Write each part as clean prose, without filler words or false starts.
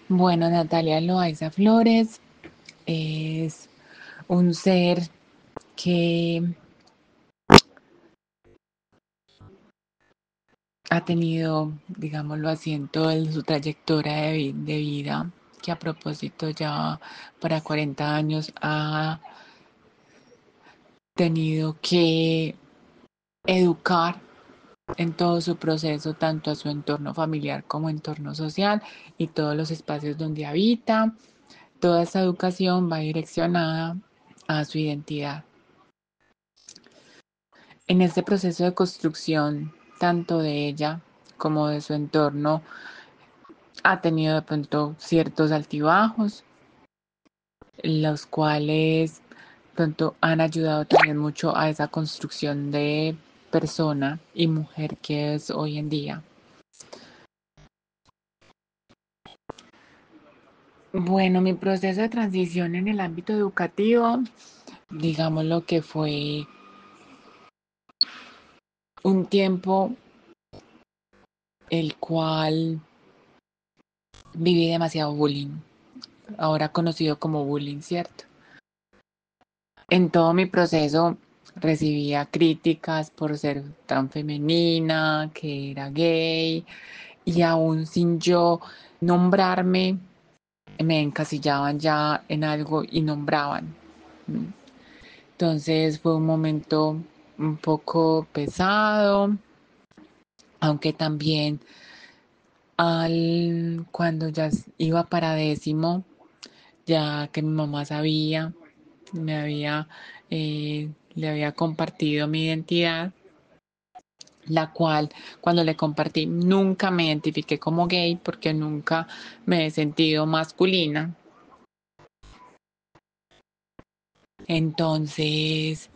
Bueno, Natalia Loaiza Flores es un ser que ha tenido, digámoslo así, en toda su trayectoria de vida, que a propósito ya para 40 años ha tenido que educar en todo su proceso, tanto a su entorno familiar como entorno social y todos los espacios donde habita. Toda esta educación va direccionada a su identidad. En este proceso de construcción, tanto de ella como de su entorno, ha tenido de pronto ciertos altibajos, los cuales de pronto han ayudado también mucho a esa construcción de persona y mujer que es hoy en día. Bueno, mi proceso de transición en el ámbito educativo, digamos lo que fue un tiempo el cual viví demasiado bullying, ahora conocido como bullying, ¿cierto? En todo mi proceso recibía críticas por ser tan femenina, que era gay, y aún sin yo nombrarme, me encasillaban ya en algo y nombraban. Entonces fue un momento un poco pesado, aunque también cuando ya iba para décimo, ya que mi mamá sabía, me había, le había compartido mi identidad, la cual cuando le compartí nunca me identifiqué como gay porque nunca me he sentido masculina. Entonces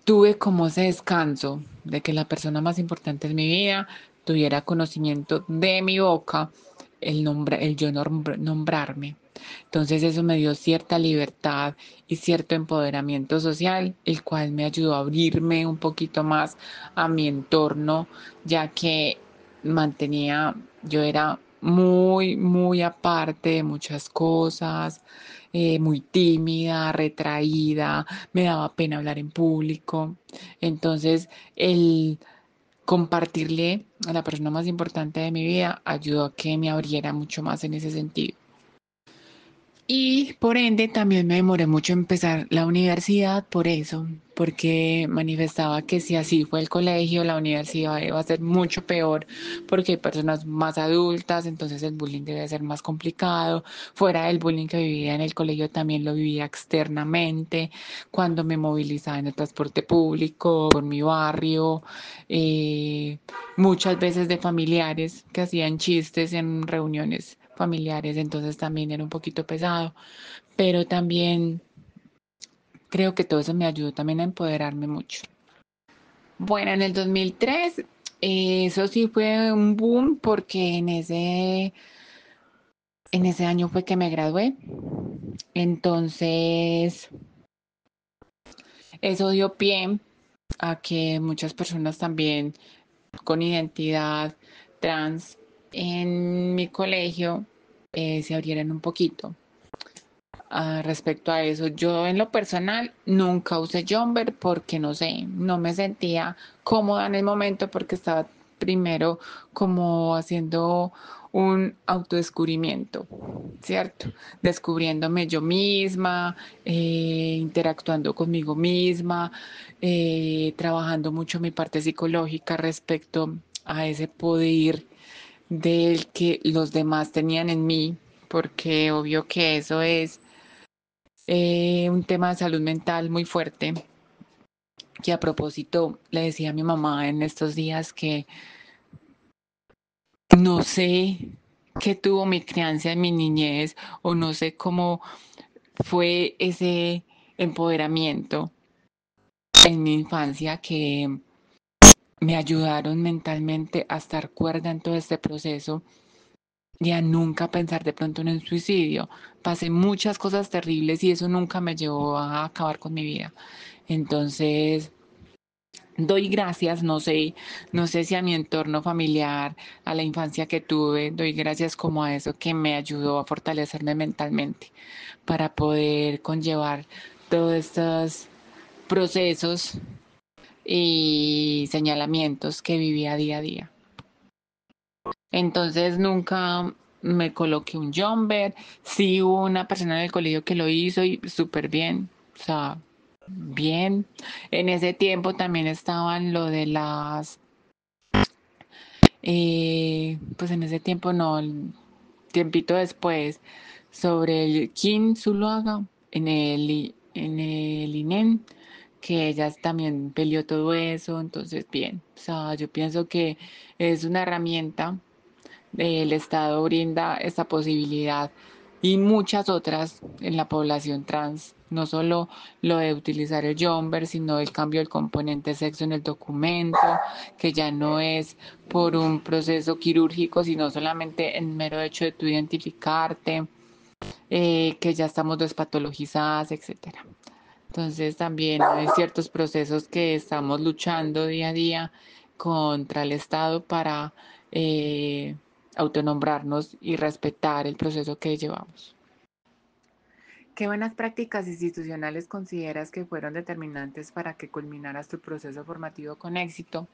tuve como ese descanso de que la persona más importante en mi vida tuviera conocimiento de mi boca, el yo nombrarme. Entonces eso me dio cierta libertad y cierto empoderamiento social, el cual me ayudó a abrirme un poquito más a mi entorno, ya que yo era muy aparte de muchas cosas, muy tímida, retraída, me daba pena hablar en público. Entonces, el compartirle a la persona más importante de mi vida ayudó a que me abriera mucho más en ese sentido. Y por ende también me demoré mucho en empezar la universidad por eso, porque manifestaba que si así fue el colegio, la universidad iba a ser mucho peor, porque hay personas más adultas, entonces el bullying debe ser más complicado. Fuera del bullying que vivía en el colegio, también lo vivía externamente, cuando me movilizaba en el transporte público, por mi barrio, eh, muchas veces de familiares que hacían chistes en reuniones familiares, entonces también era un poquito pesado, pero también creo que todo eso me ayudó también a empoderarme mucho. Bueno, en el 2003, eso sí fue un boom porque en ese año fue que me gradué, entonces eso dio pie a que muchas personas también con identidad trans en mi colegio se abrieran un poquito. Respecto a eso, yo en lo personal nunca usé jumper porque no sé, no me sentía cómoda en el momento porque estaba primero como haciendo un autodescubrimiento, ¿cierto? Descubriéndome yo misma, interactuando conmigo misma, trabajando mucho mi parte psicológica respecto a ese poder del que los demás tenían en mí, porque obvio que eso es un tema de salud mental muy fuerte, que a propósito le decía a mi mamá en estos días que no sé qué tuvo mi crianza en mi niñez o no sé cómo fue ese empoderamiento en mi infancia que me ayudaron mentalmente a estar cuerda en todo este proceso y a nunca pensar de pronto en el suicidio. Pasé muchas cosas terribles y eso nunca me llevó a acabar con mi vida. Entonces, Doy gracias, no sé si a mi entorno familiar, a la infancia que tuve, doy gracias como a eso que me ayudó a fortalecerme mentalmente para poder conllevar todos estos procesos y señalamientos que vivía día a día. Entonces nunca me coloqué un jumper, sí hubo una persona en el colegio que lo hizo y súper bien, o sea, bien. En ese tiempo también estaban lo de las pues en ese tiempo no, el tiempito después, sobre el Kim Zuluaga en el INEM, que ella también peleó todo eso, entonces bien, o sea, yo pienso que es una herramienta, el Estado brinda esta posibilidad y muchas otras en la población trans, no solo lo de utilizar el jumper, sino el cambio del componente sexo en el documento, que ya no es por un proceso quirúrgico, sino solamente el mero hecho de tu identificarte, que ya estamos despatologizadas, etcétera. Entonces también hay ciertos procesos que estamos luchando día a día contra el Estado para eh, autonombrarnos y respetar el proceso que llevamos. ¿Qué buenas prácticas institucionales consideras que fueron determinantes para que culminaras tu proceso formativo con éxito?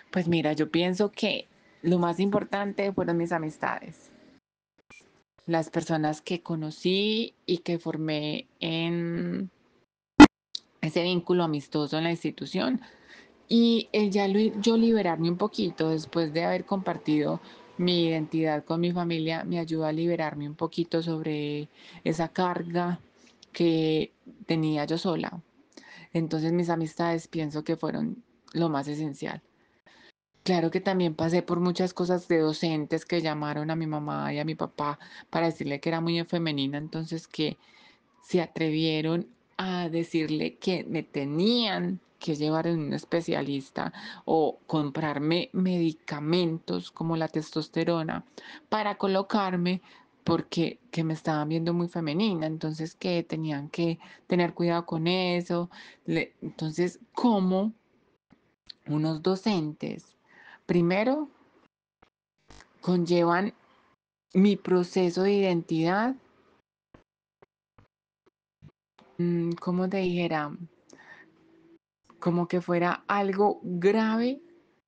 Pues mira, yo pienso que lo más importante fueron mis amistades, las personas que conocí y que formé en ese vínculo amistoso en la institución y el ya yo liberarme un poquito después de haber compartido mi identidad con mi familia me ayudó a liberarme un poquito sobre esa carga que tenía yo sola. Entonces mis amistades pienso que fueron lo más esencial. Claro que también pasé por muchas cosas de docentes que llamaron a mi mamá y a mi papá para decirle que era muy femenina, entonces que se atrevieron a decirle que me tenían que llevar en un especialista o comprarme medicamentos como la testosterona para colocarme porque que me estaban viendo muy femenina, entonces que tenían que tener cuidado con eso. Entonces, ¿cómo unos docentes primero conllevan mi proceso de identidad, como te dijera, como que fuera algo grave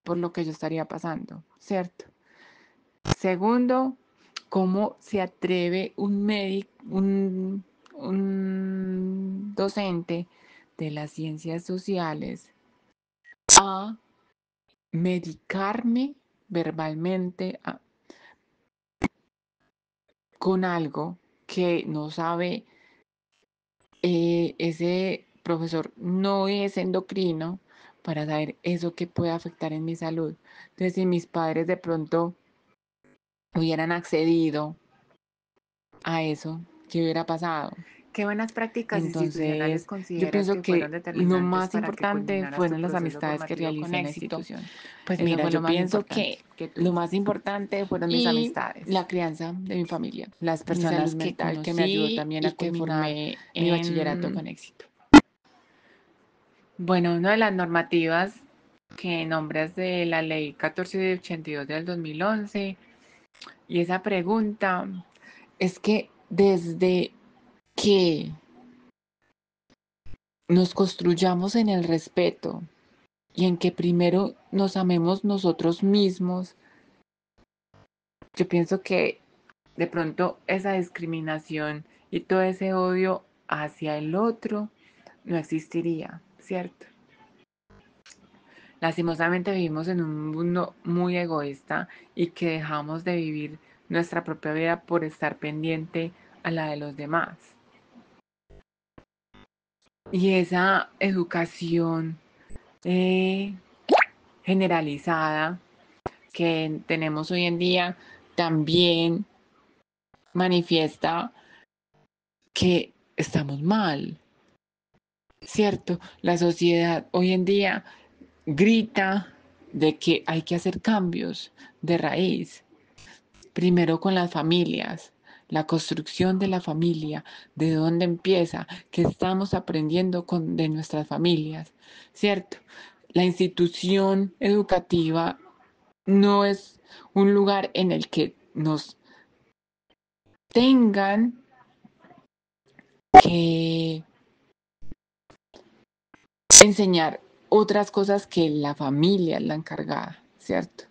por lo que yo estaría pasando, ¿cierto? Segundo, cómo se atreve un médico, un docente de las ciencias sociales a medicarme verbalmente con algo que no sabe, ese profesor no es endocrino para saber eso que puede afectar en mi salud. Entonces, si mis padres de pronto hubieran accedido a eso, ¿qué hubiera pasado? ¿Qué buenas prácticas institucionales Entonces, yo consideras pienso que fueron que lo determinantes más para que importante culminaras tu fueron las proceso amistades que formativo con realicé en la éxito? institución. Pues Eso mira, fue lo yo más pienso importante. que Lo tú más importante fueron mis y amistades, la crianza de mi familia, las mi salud personas que mental que me ayudó conocí también y a que culminar formé mi bachillerato en... con éxito. Bueno, una de las normativas que nombras de la ley 1482 del 2011 y esa pregunta es que desde que nos construyamos en el respeto y en que primero nos amemos nosotros mismos, yo pienso que de pronto esa discriminación y todo ese odio hacia el otro no existiría, ¿cierto? Lastimosamente vivimos en un mundo muy egoísta y que dejamos de vivir nuestra propia vida por estar pendiente a la de los demás. Y esa educación eh, generalizada que tenemos hoy en día también manifiesta que estamos mal, ¿cierto? La sociedad hoy en día grita de que hay que hacer cambios de raíz, primero con las familias, la construcción de la familia, de dónde empieza, qué estamos aprendiendo de nuestras familias, ¿cierto? la institución educativa no es un lugar en el que nos tengan que enseñar otras cosas que la familia es la encargada, ¿cierto?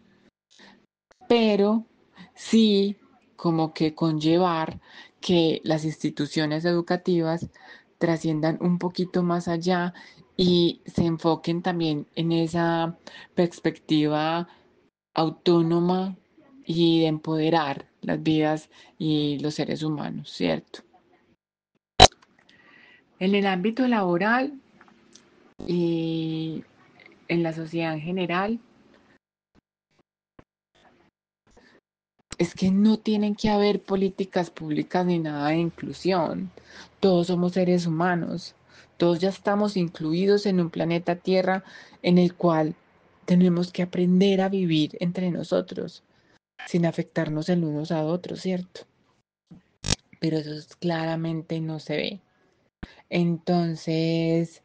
Pero sí como que conllevar que las instituciones educativas trasciendan un poquito más allá y se enfoquen también en esa perspectiva autónoma y de empoderar las vidas y los seres humanos, ¿cierto? En el ámbito laboral y en la sociedad en general, es que no tienen que haber políticas públicas ni nada de inclusión. Todos somos seres humanos. Todos ya estamos incluidos en un planeta Tierra en el cual tenemos que aprender a vivir entre nosotros sin afectarnos el unos a otros, ¿cierto? Pero eso claramente no se ve. Entonces,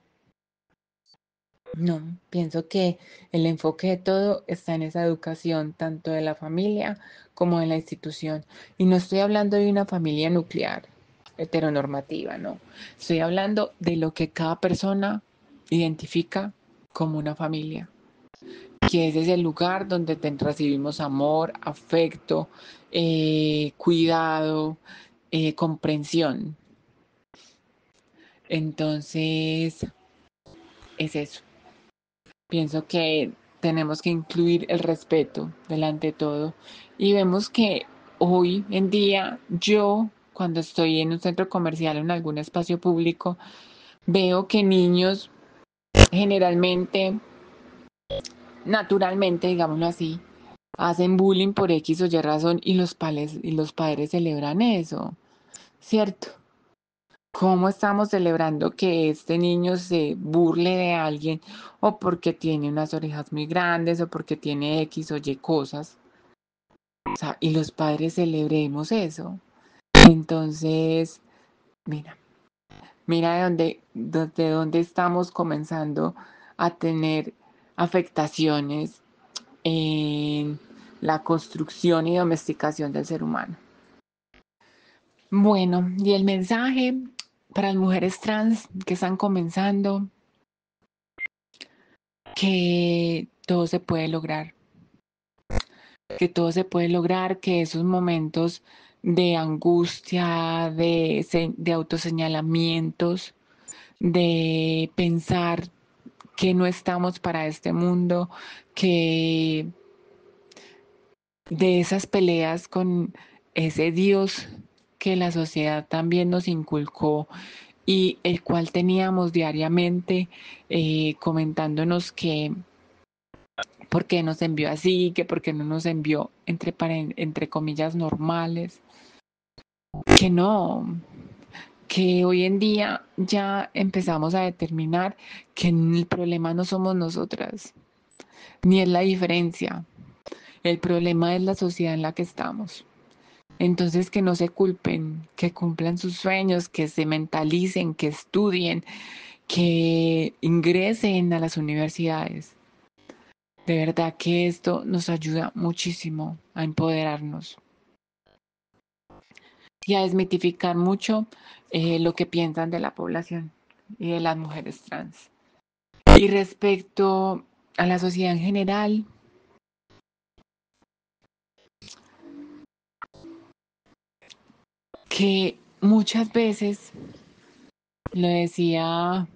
no, pienso que el enfoque de todo está en esa educación, tanto de la familia como de la institución. Y no estoy hablando de una familia nuclear, heteronormativa, no. Estoy hablando de lo que cada persona identifica como una familia, que ese es el lugar donde recibimos amor, afecto, cuidado, comprensión. Entonces, es eso. Pienso que tenemos que incluir el respeto delante de todo. Y vemos que hoy en día yo, cuando estoy en un centro comercial o en algún espacio público, veo que niños generalmente, naturalmente, digámoslo así, hacen bullying por X o Y razón y los padres celebran eso, ¿cierto? ¿Cómo estamos celebrando que este niño se burle de alguien o porque tiene unas orejas muy grandes o porque tiene X o Y cosas? O sea, y los padres celebremos eso. Entonces, mira, mira de dónde estamos comenzando a tener afectaciones en la construcción y domesticación del ser humano. Bueno, y el mensaje para las mujeres trans que están comenzando, que todo se puede lograr, que todo se puede lograr, que esos momentos de angustia, de autoseñalamientos, de pensar que no estamos para este mundo, que de esas peleas con ese Dios que la sociedad también nos inculcó y el cual teníamos diariamente comentándonos que por qué nos envió así, que por qué no nos envió entre comillas normales, que no, que hoy en día ya empezamos a determinar que el problema no somos nosotras, ni es la diferencia, el problema es la sociedad en la que estamos. Entonces que no se culpen, que cumplan sus sueños, que se mentalicen, que estudien, que ingresen a las universidades. De verdad que esto nos ayuda muchísimo a empoderarnos y a desmitificar mucho lo que piensan de la población y de las mujeres trans. Y respecto a la sociedad en general, que muchas veces, lo decía,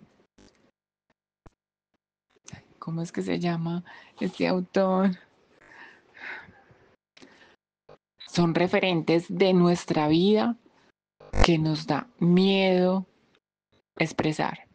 ¿cómo es que se llama este autor? Son referentes de nuestra vida que nos da miedo expresar.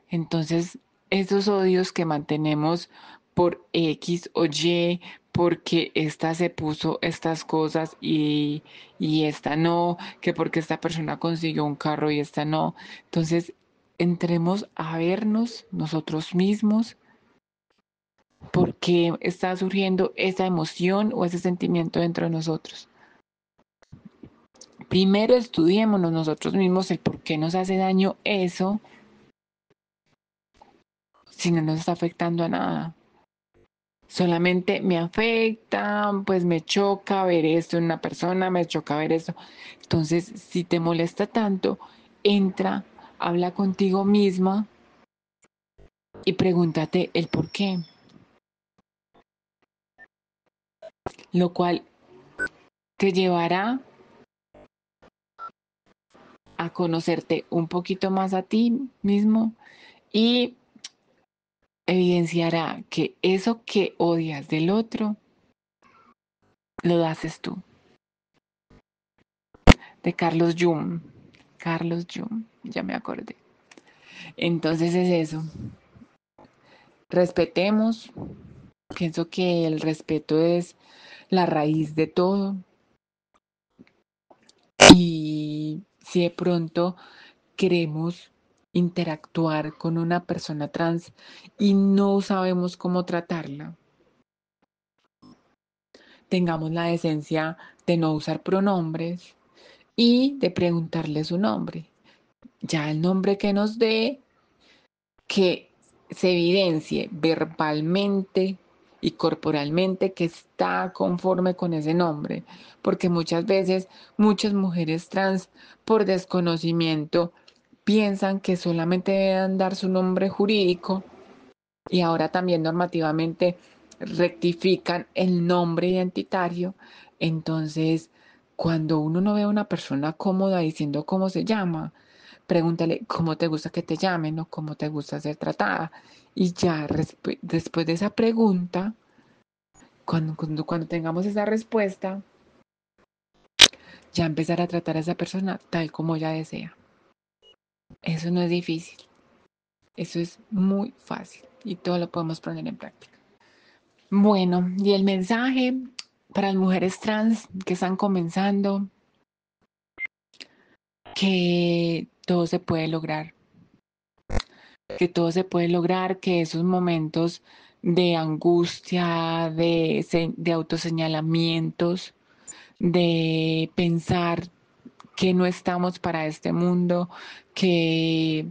Entonces, esos odios que mantenemos por X o Y, porque esta se puso estas cosas y esta no, que porque esta persona consiguió un carro y esta no. Entonces, entremos a vernos nosotros mismos por qué está surgiendo esa emoción o ese sentimiento dentro de nosotros. Primero estudiémonos nosotros mismos el por qué nos hace daño eso, si no nos está afectando a nada. Solamente me afecta, pues me choca ver esto en una persona, me choca ver esto. Entonces, si te molesta tanto, entra, habla contigo misma y pregúntate el por qué. Lo cual te llevará a conocerte un poquito más a ti mismo y evidenciará que eso que odias del otro lo haces tú. De Carlos Jung. Carlos Jung, ya me acordé. Entonces es eso. Respetemos. Pienso que el respeto es la raíz de todo. Y si de pronto queremos interactuar con una persona trans y no sabemos cómo tratarla, tengamos la decencia de no usar pronombres y de preguntarle su nombre. Ya el nombre que nos dé, que se evidencie verbalmente y corporalmente que está conforme con ese nombre, porque muchas veces muchas mujeres trans por desconocimiento piensan que solamente deben dar su nombre jurídico y ahora también normativamente rectifican el nombre identitario. Entonces, cuando uno no ve a una persona cómoda diciendo cómo se llama, pregúntale cómo te gusta que te llamen o cómo te gusta ser tratada. Y ya después de esa pregunta, cuando tengamos esa respuesta, ya empezar a tratar a esa persona tal como ella desea. Eso no es difícil, eso es muy fácil y todo lo podemos poner en práctica. Bueno, y el mensaje para las mujeres trans que están comenzando, que todo se puede lograr, que todo se puede lograr, que esos momentos de angustia, de autoseñalamientos, de pensar que no estamos para este mundo, que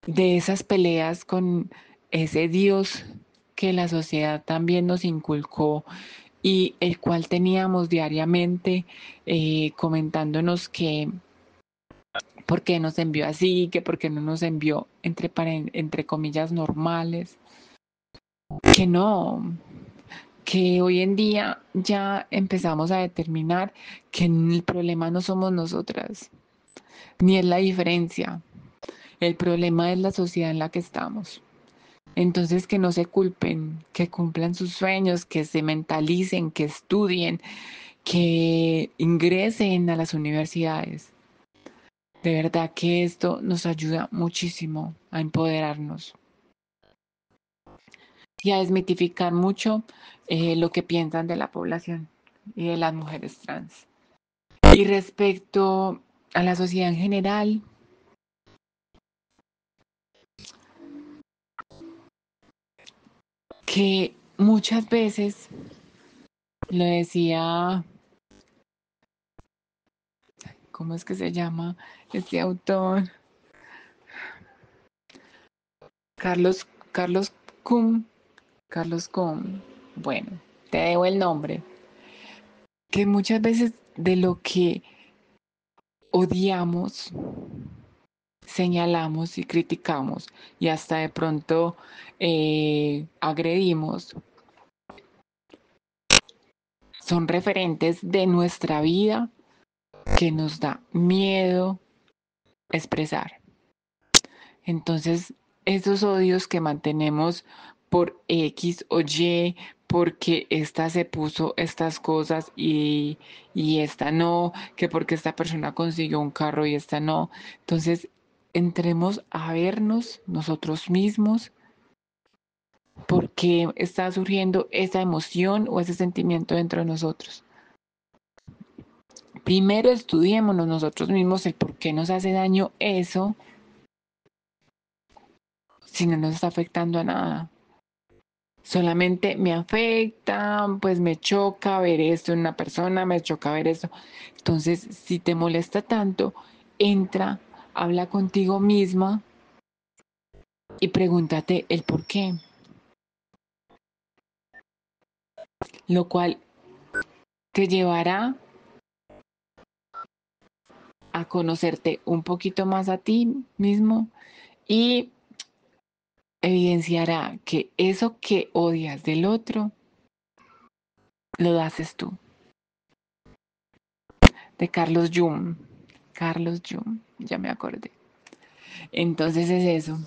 de esas peleas con ese Dios que la sociedad también nos inculcó y el cual teníamos diariamente comentándonos que por qué nos envió así, que por qué no nos envió entre comillas normales, que no, que hoy en día ya empezamos a determinar que el problema no somos nosotras, ni es la diferencia, el problema es la sociedad en la que estamos. Entonces que no se culpen, que cumplan sus sueños, que se mentalicen, que estudien, que ingresen a las universidades. De verdad que esto nos ayuda muchísimo a empoderarnos y a desmitificar mucho lo que piensan de la población y de las mujeres trans. Y respecto a la sociedad en general, que muchas veces, lo decía, ¿cómo es que se llama este autor? Carlos Kuhn, Carlos Kuhn, bueno, te debo el nombre, que muchas veces de lo que odiamos, señalamos y criticamos y hasta de pronto agredimos, son referentes de nuestra vida que nos da miedo expresar. Entonces, esos odios que mantenemos por X o Y, porque esta se puso estas cosas y esta no, que porque esta persona consiguió un carro y esta no. Entonces, entremos a vernos nosotros mismos por qué está surgiendo esa emoción o ese sentimiento dentro de nosotros. Primero estudiémonos nosotros mismos el por qué nos hace daño eso si no nos está afectando a nada. Solamente me afecta, pues me choca ver esto en una persona, me choca ver esto. Entonces, si te molesta tanto, entra, habla contigo misma y pregúntate el por qué, lo cual te llevará a conocerte un poquito más a ti mismo y evidenciará que eso que odias del otro lo haces tú. De Carlos Jung. Carlos Jung, ya me acordé. Entonces es eso.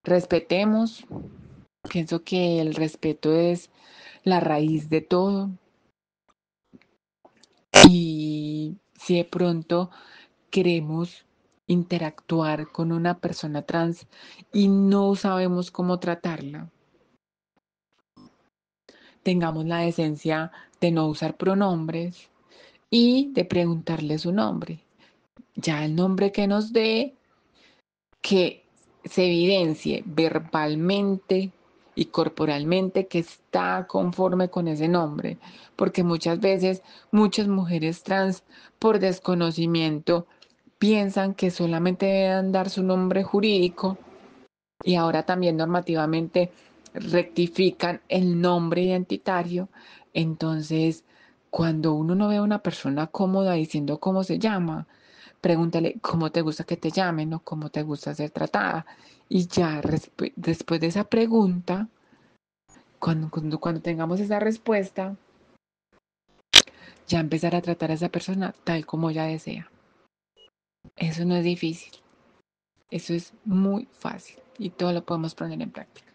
Respetemos. Pienso que el respeto es la raíz de todo. Y si de pronto queremos interactuar con una persona trans y no sabemos cómo tratarla, tengamos la decencia de no usar pronombres y de preguntarle su nombre. Ya el nombre que nos dé, que se evidencie verbalmente y corporalmente que está conforme con ese nombre, porque muchas veces muchas mujeres trans por desconocimiento piensan que solamente deben dar su nombre jurídico y ahora también normativamente rectifican el nombre identitario. Entonces, cuando uno no ve a una persona cómoda diciendo cómo se llama, pregúntale cómo te gusta que te llamen o cómo te gusta ser tratada. Y ya después de esa pregunta, cuando tengamos esa respuesta, ya empezar a tratar a esa persona tal como ella desea. Eso no es difícil, eso es muy fácil y todo lo podemos poner en práctica.